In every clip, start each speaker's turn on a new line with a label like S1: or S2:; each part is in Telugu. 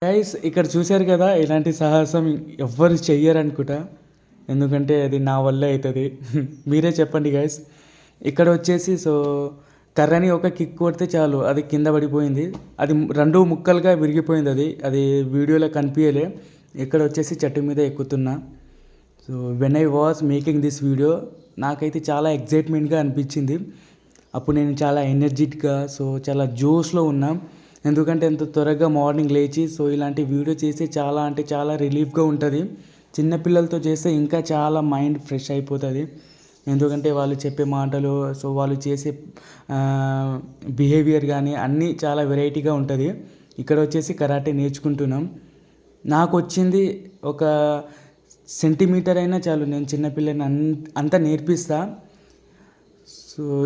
S1: గైస్ ఇక్కడ చూశారు కదా, ఇలాంటి సాహసం ఎవ్వరు చెయ్యరు అనుకుంటా. ఎందుకంటే అది నా వల్ల అవుతుంది. మీరే చెప్పండి గైస్. ఇక్కడ వచ్చేసి కర్రని ఒక కిక్ కొడితే చాలు అది కింద పడిపోయింది. అది రెండు ముక్కలుగా విరిగిపోయింది. అది వీడియోలో కనిపించలే. ఇక్కడ వచ్చేసి చెట్టు మీద ఎక్కుతున్నా. When I was making this video నాకైతే చాలా ఎగ్జైట్మెంట్గా అనిపించింది. అప్పుడు నేను చాలా ఎనర్జెటిక్గా చాలా జోష్లో ఉన్నా. ఎందుకంటే ఎంత త్వరగా మార్నింగ్ లేచి ఇలాంటి వీడియో చేస్తే చాలా అంటే చాలా రిలీఫ్గా ఉంటుంది. చిన్నపిల్లలతో చేస్తే ఇంకా చాలా మైండ్ ఫ్రెష్ అయిపోతుంది. ఎందుకంటే వాళ్ళు చెప్పే మాటలు వాళ్ళు చేసే బిహేవియర్ కానీ అన్నీ చాలా వెరైటీగా ఉంటుంది. ఇక్కడ వచ్చేసి కరాటే నేర్చుకుంటున్నాం. నాకు వచ్చింది ఒక సెంటీమీటర్ అయినా చాలు, నేను చిన్నపిల్లని అంతా నేర్పిస్తా.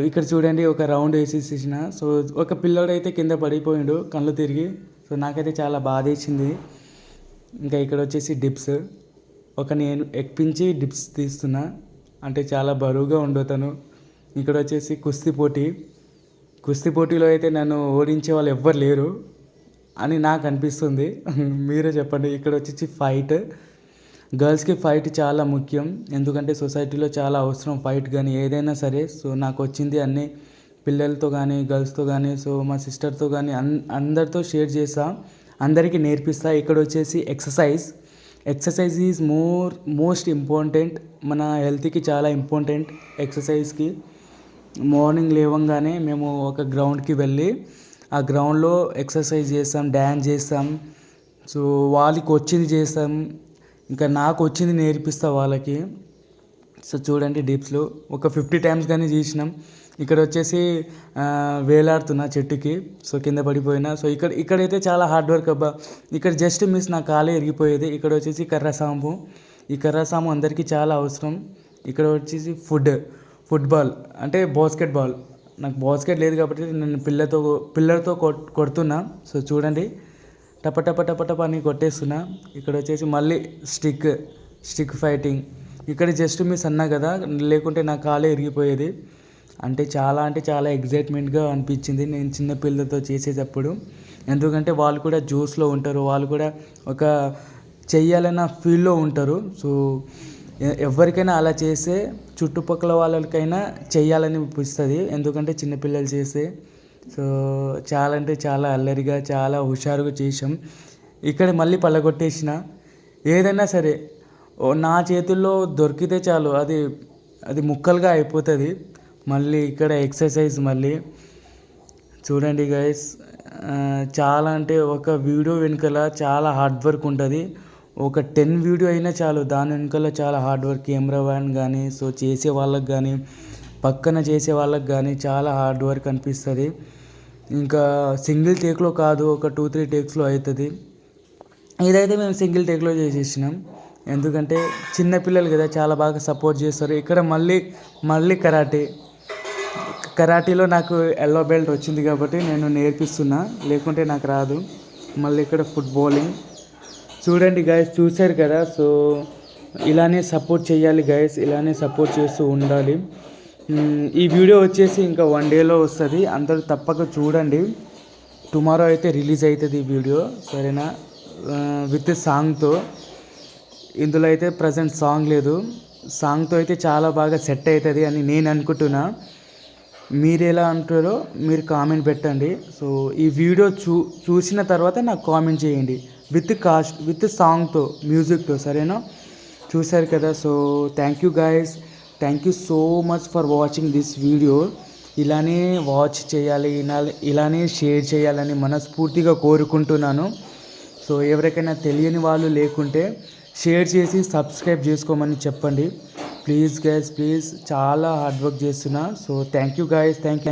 S1: ఇక్కడ చూడండి, ఒక రౌండ్ వేసేసిన ఒక పిల్లోడైతే కింద పడిపోయిండు కళ్ళు తిరిగి. నాకైతే చాలా బాధ వేసింది. ఇంకా ఇక్కడ వచ్చేసి డిప్స్ నేను ఎక్కించి డిప్స్ తీస్తున్నా. అంటే చాలా బరువుగా ఉండతాను. ఇక్కడ వచ్చేసి కుస్తీ పోటీలో అయితే నన్ను ఓడించే వాళ్ళు ఎవ్వరు లేరు అని నాకు అనిపిస్తుంది. మీరే చెప్పండి. ఇక్కడ వచ్చేసి ఫైట్, గర్ల్స్కి ఫైట్ చాలా ముఖ్యం. ఎందుకంటే సొసైటీలో చాలా అవసరం ఫైట్ కానీ ఏదైనా సరే. నాకు వచ్చింది అన్నీ పిల్లలతో కానీ గర్ల్స్తో కానీ మా సిస్టర్తో కానీ అందరితో షేర్ చేస్తా, అందరికీ నేర్పిస్తా. ఇక్కడ వచ్చేసి ఎక్సర్సైజ్ ఈజ్ మోస్ట్ ఇంపార్టెంట్. మన హెల్త్కి చాలా ఇంపార్టెంట్ ఎక్సర్సైజ్కి. మార్నింగ్ లేవంగానే మేము ఒక గ్రౌండ్కి వెళ్ళి ఆ గ్రౌండ్లో ఎక్సర్సైజ్ చేస్తాం, డ్యాన్స్ చేస్తాం. వాళ్ళకి వచ్చింది చేస్తాం, ఇంకా నాకు వచ్చింది నేర్పిస్తా వాళ్ళకి. చూడండి డిప్స్లో ఒక 50 times కానీ చేసినాం. ఇక్కడ వచ్చేసి వేలాడుతున్నా చెట్టుకి, కింద పడిపోయినా. ఇక్కడైతే చాలా హార్డ్ వర్క్ అబ్బా. ఇక్కడ జస్ట్ మిస్ నా కాలే ఇరిగిపోయేది. ఇక్కడ వచ్చేసి కర్రసాము. ఈ కర్రసాము అందరికీ చాలా అవసరం. ఇక్కడ వచ్చేసి ఫుట్బాల్ అంటే బాస్కెట్బాల్. నాకు బాస్కెట్ లేదు కాబట్టి నేను పిల్లలతో కొడుతున్నా. చూడండి, టప టప టప టప అని కొట్టేస్తున్నా. ఇక్కడ వచ్చేసి మళ్ళీ స్టిక్ ఫైటింగ్. ఇక్కడ జస్ట్ మిస్ అన్నా కదా, లేకుంటే నా కాలే ఇరిగిపోయేది. అంటే చాలా ఎగ్జైట్మెంట్గా అనిపించింది నేను చిన్న పిల్లలతో చేసేటప్పుడు. ఎందుకంటే వాళ్ళు కూడా జోష్లో ఉంటారు, వాళ్ళు కూడా ఒక చెయ్యాలన్న ఫీల్లో ఉంటారు. ఎవరికైనా అలా చేస్తే చుట్టుపక్కల వాళ్ళకైనా చెయ్యాలని అనిపిస్తుంది. ఎందుకంటే చిన్నపిల్లలు చేస్తే చాలా అంటే చాలా అల్లరిగా చాలా హుషారుగా చేసాం. ఇక్కడ మళ్ళీ పళ్ళగొట్టేసిన. ఏదైనా సరే నా చేతుల్లో దొరికితే చాలు, అది ముక్కలుగా అయిపోతుంది. మళ్ళీ ఇక్కడ ఎక్సర్సైజ్ మళ్ళీ చూడండి గైస్. చాలా అంటే ఒక వీడియో వెనుకల చాలా హార్డ్ వర్క్ ఉంటుంది. ఒక 10 వీడియో అయినా చాలు, దాని వెనుకల చాలా హార్డ్ వర్క్. కెమెరా మ్యాన్ కానీ చేసే వాళ్ళకి కానీ పక్కన చేసే వాళ్ళకి కానీ చాలా హార్డ్ వర్క్ అనిపిస్తుంది. ఇంకా సింగిల్ టేక్లో కాదు, ఒక 2-3 టేక్స్లో అవుతుంది. ఇదైతే మేము సింగిల్ టేక్లో చేసేసినాం. ఎందుకంటే చిన్నపిల్లలు కదా, చాలా బాగా సపోర్ట్ చేస్తారు. ఇక్కడ మళ్ళీ కరాటీలో నాకు ఎల్లో బెల్ట్ వచ్చింది కాబట్టి నేను నేర్పిస్తున్నా, లేకుంటే నాకు రాదు. మళ్ళీ ఇక్కడ ఫుట్బాలింగ్ చూడండి గైస్, చూశారు కదా. ఇలానే సపోర్ట్ చేయాలి గైస్, ఇలానే సపోర్ట్ చేస్తూ ఉండాలి. ఈ వీడియో వచ్చేసి ఇంకా 1 dayలో వస్తుంది. అందరూ తప్పక చూడండి. టుమారో అయితే రిలీజ్ అవుతుంది ఈ వీడియో, సరేనా? విత్ సాంగ్తో. ఇందులో అయితే ప్రజెంట్ సాంగ్ లేదు. సాంగ్తో అయితే చాలా బాగా సెట్ అవుతుంది అని నేను అనుకుంటున్నా. మీరు ఎలా అంటారో మీరు కామెంట్ పెట్టండి. ఈ వీడియో చూసిన తర్వాత నాకు కామెంట్ చేయండి విత్ సాంగ్తో, మ్యూజిక్తో, సరేనా? చూశారు కదా. Thank you guys, thank you so much for watching this video. ఇలానే వాచ్ చేయాలి, ఇలానే షేర్ చేయాలని మనస్ఫూర్తిగా కోరుకుంటున్నాను. ఎవరికైనా తెలియని వాళ్ళు లేకుంటే షేర్ చేసి సబ్స్క్రైబ్ చేసుకోమని చెప్పండి ప్లీజ్ గైస్, ప్లీజ్. చాలా హార్డ్ వర్క్ చేస్తున్నా. Thank you guys, thank you.